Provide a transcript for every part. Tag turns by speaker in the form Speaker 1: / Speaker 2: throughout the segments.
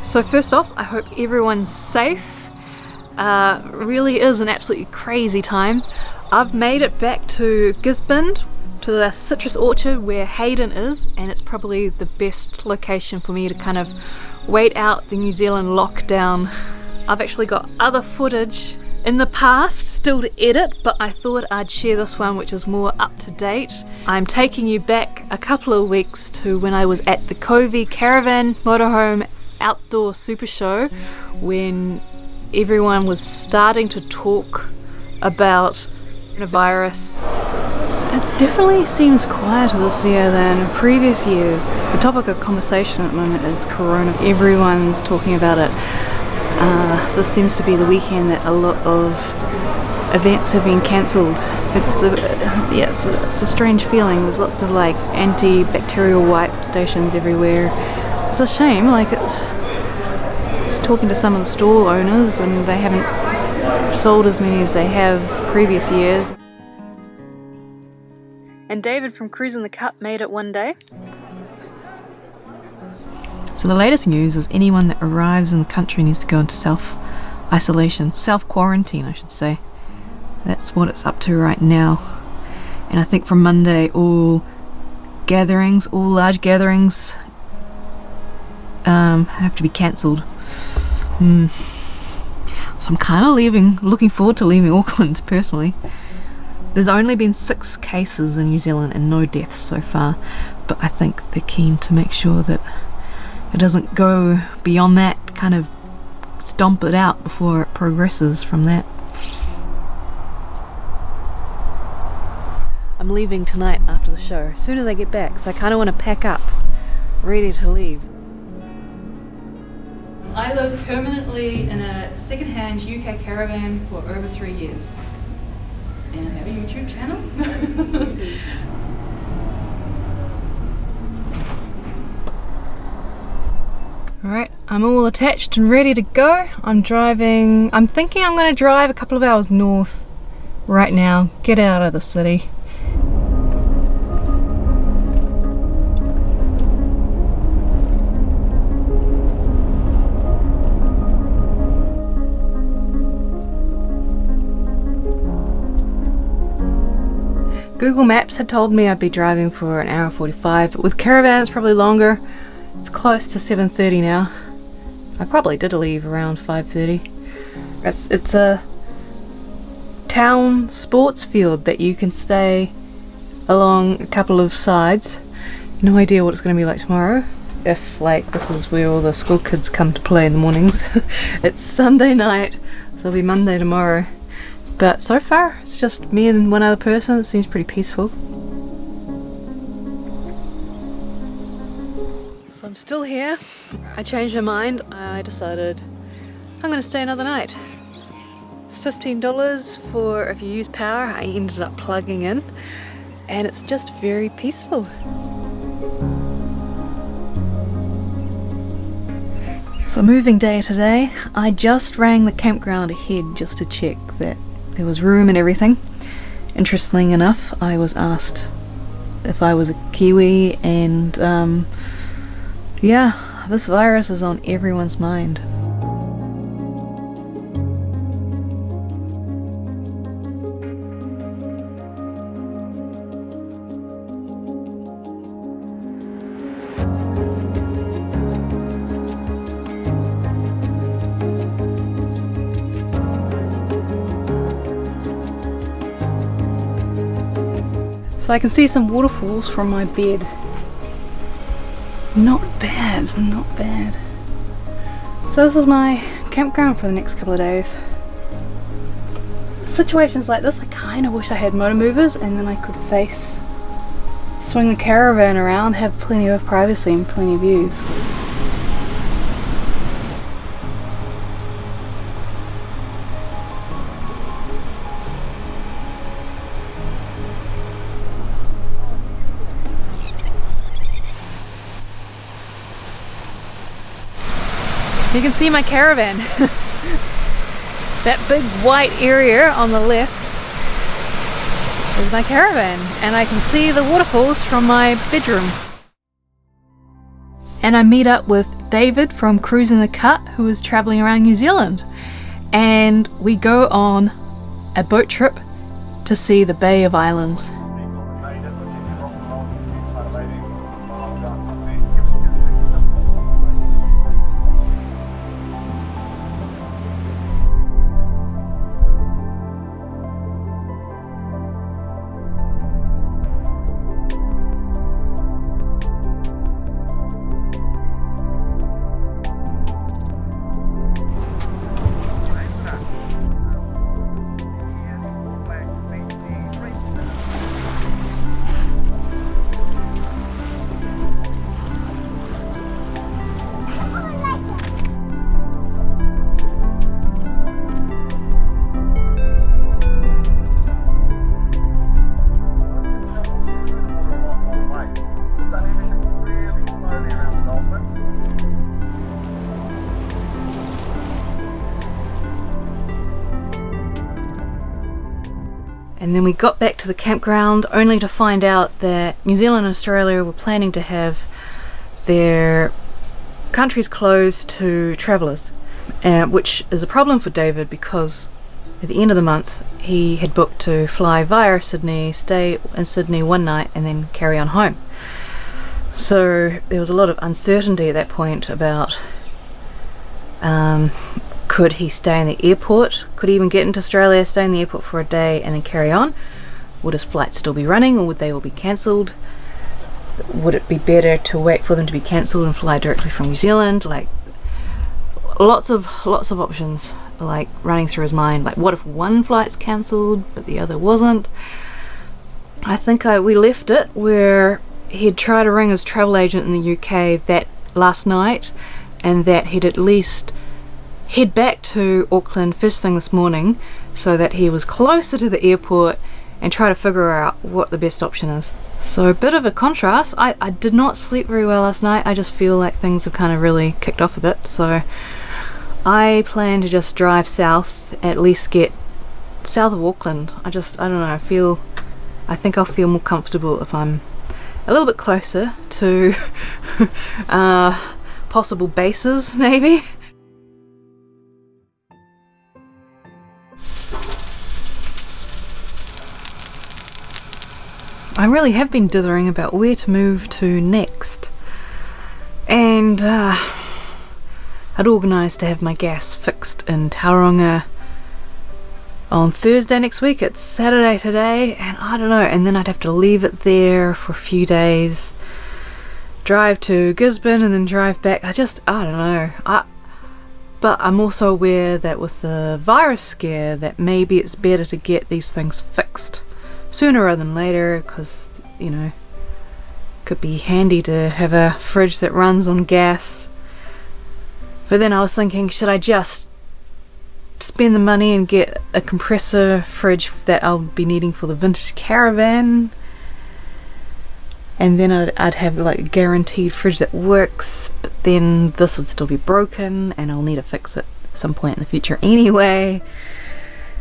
Speaker 1: So first off, I hope everyone's safe. Really is an absolutely crazy time. I've made it back to Gisborne, to the citrus orchard where Hayden is, and it's probably the best location for me to kind of wait out the New Zealand lockdown. I've actually got other footage in the past still to edit, but I thought I'd share this one which is more up to date. I'm taking you back a couple of weeks to when I was at the Covey Caravan Motorhome Outdoor Super Show, when everyone was starting to talk about the virus. It definitely seems quieter this year than previous years. The topic of conversation at the moment is Corona. Everyone's talking about it. This seems to be the weekend that a lot of events have been cancelled. It's a strange feeling. There's lots of like antibacterial wipe stations everywhere. It's a shame. Like, it's talking to some of the stall owners, and they haven't sold as many as they have previous years. And David from Cruising the Cup made it one day.
Speaker 2: So the latest news is anyone that arrives in the country needs to go into self-isolation, self-quarantine I should say. That's what it's up to right now. And I think from Monday all large gatherings have to be cancelled. So I'm kind of looking forward to leaving Auckland personally. There's only been 6 cases in New Zealand and no deaths so far, but I think they're keen to make sure that it doesn't go beyond that, kind of stomp it out before it progresses from that. I'm leaving tonight after the show, as soon as I get back, so I kind of want to pack up, ready to leave. I live permanently in a second-hand UK caravan for over 3 years. And I have a YouTube channel. Alright, I'm all attached and ready to go. I'm thinking I'm going to drive a couple of hours north right now, get out of the city. Google Maps had told me I'd be driving for an hour 45, but with caravan it's probably longer. It's close to 7:30 now. I probably did leave around 5:30. It's a town sports field that you can stay along a couple of sides. No idea what it's going to be like tomorrow. If like this is where all the school kids come to play in the mornings. It's Sunday night, so it'll be Monday tomorrow. But so far, it's just me and one other person. It seems pretty peaceful. So I'm still here. I changed my mind. I decided I'm going to stay another night. It's $15 for if you use power. I ended up plugging in, and it's just very peaceful. So moving day today. I just rang the campground ahead just to check that there was room and everything. Interestingly enough, I was asked if I was a Kiwi, and yeah, this virus is on everyone's mind. So I can see some waterfalls from my bed. Not bad, not bad. So this is my campground for the next couple of days. Situations like this, I kind of wish I had motor movers, and then I could swing the caravan around, have plenty of privacy and plenty of views. You can see my caravan. That big white area on the left is my caravan, and I can see the waterfalls from my bedroom. And I meet up with
Speaker 1: David from Cruising the Cut, who is travelling around New Zealand, and we go on a boat trip to see the Bay of Islands. And then we got back to the campground only to find out that New Zealand and Australia were planning to have their countries closed to travellers, which is a problem for David because at the end of the month he had booked to fly via Sydney, stay in Sydney one night and then carry on home. So there was a lot of uncertainty at that point about could he stay in the airport? Could he even get into Australia, stay in the airport for a day and then carry on? Would his flights still be running, or would they all be cancelled? Would it be better to wait for them to be cancelled and fly directly from New Zealand? Like lots of options like running through his mind. Like what if one flight's cancelled but the other wasn't? I think we left it where he'd try to ring his travel agent in the UK that last night, and that he'd at least head back to Auckland first thing this morning so that he was closer to the airport and try to figure out what the best option is. So a bit of a contrast. I did not sleep very well last night. I just feel like things have kind of really kicked off a bit, so I plan to just drive south, at least get south of Auckland. I don't know, I think I'll feel more comfortable if I'm a little bit closer to possible bases maybe. I really have been dithering about where to move to next, and I'd organised to have my gas fixed in Tauranga on Thursday next week. It's Saturday today, and I don't know, and then I'd have to leave it there for a few days, drive to Gisborne and then drive back. I don't know. But I'm also aware that with the virus scare that maybe it's better to get these things fixed sooner rather than later, because could be handy to have a fridge that runs on gas. But then I was thinking, should I just spend the money and get a compressor fridge that I'll be needing for the vintage caravan, and then I'd have like a guaranteed fridge that works, but then this would still be broken and I'll need to fix it at some point in the future anyway.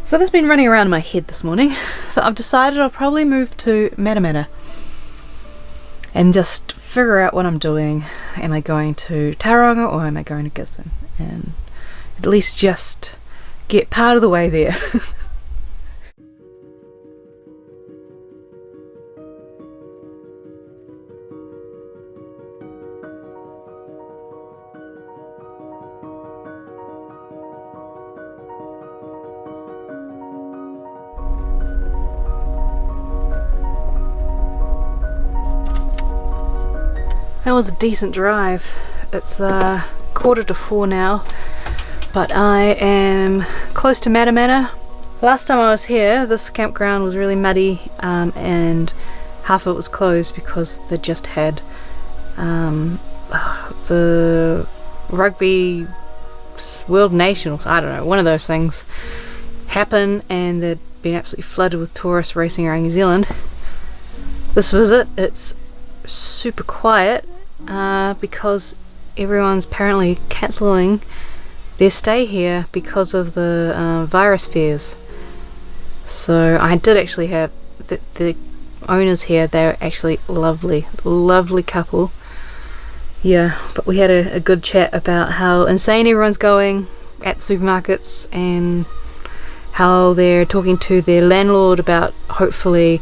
Speaker 1: So that's been running around in my head this morning. So I've decided I'll probably move to Matamata and just figure out what I'm doing. Am I going to Tauranga or am I going to Gisborne? And at least just get part of the way there. That was a decent drive. It's 3:45 now, but I am close to Matamata. Last time I was here, this campground was really muddy, and half of it was closed because they just had the Rugby World Nationals, I don't know, one of those things happen, and they'd been absolutely flooded with tourists racing around New Zealand. This was it. It's super quiet because everyone's apparently cancelling their stay here because of the virus fears. So I did actually have the owners here. They're actually lovely couple,
Speaker 2: yeah, but we had a good chat about how insane everyone's going at the supermarkets and how they're talking to their landlord about hopefully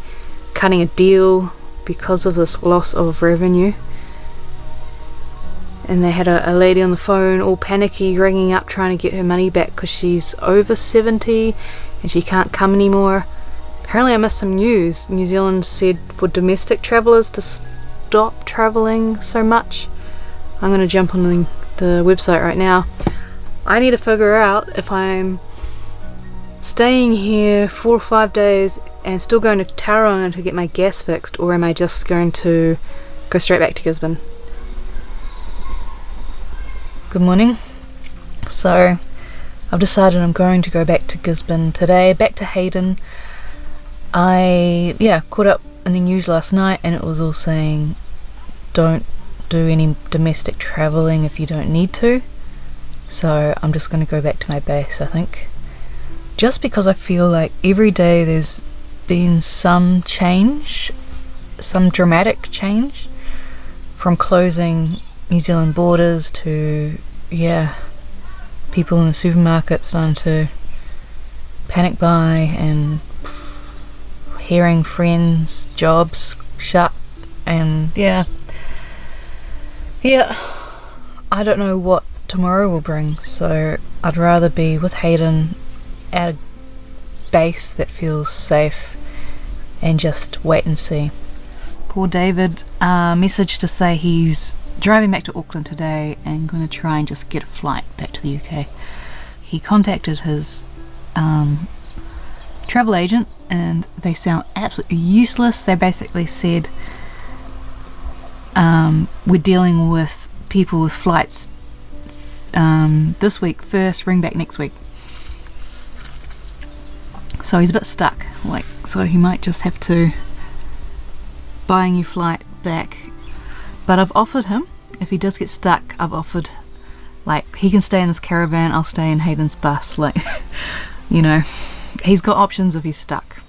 Speaker 2: cutting a deal because of this loss of revenue. And they had a lady on the phone all panicky, ringing up trying to get her money back because she's over 70 and she can't come anymore. Apparently I missed some news. New Zealand said for domestic travellers to stop travelling so much. I'm going to jump on the website right now. I need to figure out if I'm staying here 4 or 5 days and still going to Tauranga to get my gas fixed, or am I just going to go straight back to Gisborne. Good morning. So I've decided I'm going to go back to Gisborne today, back to Hayden. I caught up in the news last night and it was all saying don't do any domestic travelling if you don't need to. So I'm just going to go back to my base, I think. Just because I feel like every day there's been some change, some dramatic change, from closing New Zealand borders to, people in the supermarket starting to panic buy and hearing friends' jobs shut, and I don't know what tomorrow will bring, so I'd rather be with Hayden at a base that feels safe and just wait and see. Poor David, message to say he's driving back to Auckland today and going to try and just get a flight back to the UK. He contacted his travel agent and they sound absolutely useless. They basically said we're dealing with people with flights this week first, ring back next week. So he's a bit stuck, so he might just have to buy a new flight back. But I've offered him, if he does get stuck, I've offered, he can stay in this caravan, I'll stay in Hayden's bus, he's got options if he's stuck.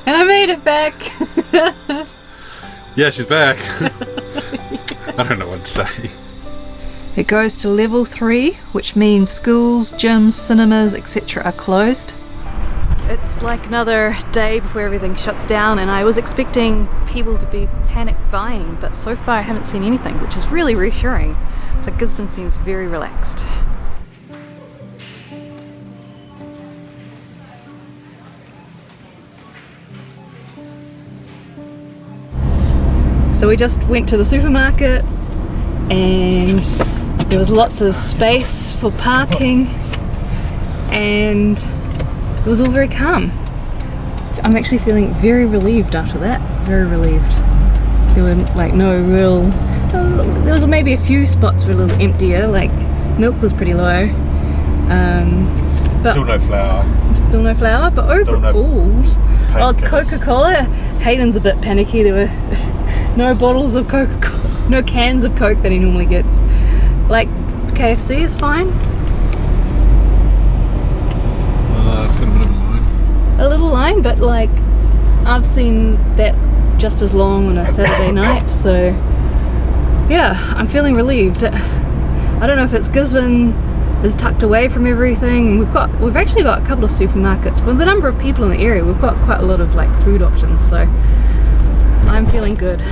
Speaker 2: And I made it back!
Speaker 3: Yeah, she's back. I don't know what to say.
Speaker 2: It goes to level 3, which means schools, gyms, cinemas, etc. are closed. It's like another day before everything shuts down, and I was expecting people to be panic buying, but so far I haven't seen anything, which is really reassuring. So Gisborne seems very relaxed. So we just went to the supermarket and there was lots of space for parking and it was all very calm. I'm actually feeling very relieved after that, very relieved. There were there was maybe a few spots were a little emptier, milk was pretty low. But
Speaker 3: Still no flour.
Speaker 2: Still no flour, but overall, Coca-Cola, Hayden's a bit panicky. There were no bottles of Coca-Cola, no cans of Coke that he normally gets. KFC is fine.
Speaker 3: It's got a bit of a line.
Speaker 2: A little line, but I've seen that just as long on a Saturday night, so I'm feeling relieved. I don't know if it's Gisborne is tucked away from everything. We've actually got a couple of supermarkets. For the number of people in the area, we've got quite a lot of food options, so I'm feeling good.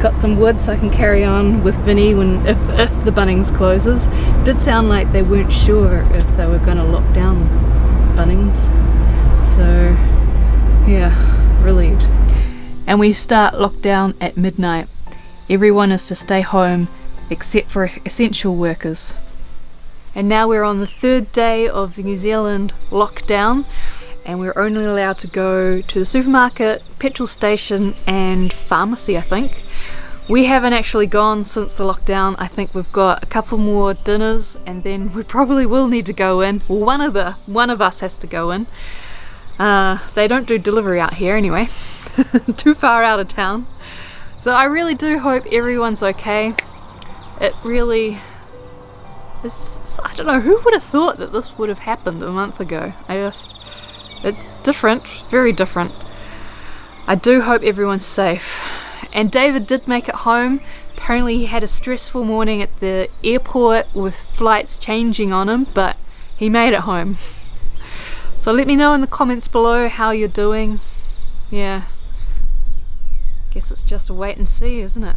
Speaker 2: Got some wood so I can carry on with Vinny if the Bunnings closes. It did sound like they weren't sure if they were going to lock down Bunnings, so relieved. And we start lockdown at midnight. Everyone is to stay home except for essential workers. And now we're on the 3rd day of the New Zealand lockdown, and we're only allowed to go to the supermarket, petrol station and pharmacy, I think.
Speaker 1: We haven't actually gone since the lockdown. I think we've got a couple more dinners and then we probably will need to go in. Well, one of us has to go in. They don't do delivery out here anyway. Too far out of town. So I really do hope everyone's okay. It really is, I don't know, who would have thought that this would have happened a month ago? It's different, very different. I do hope everyone's safe. And David did make it home. Apparently he had a stressful morning at the airport with flights changing on him, but he made it home. So let me know in the comments below how you're doing. Yeah, guess it's just a wait and see, isn't it?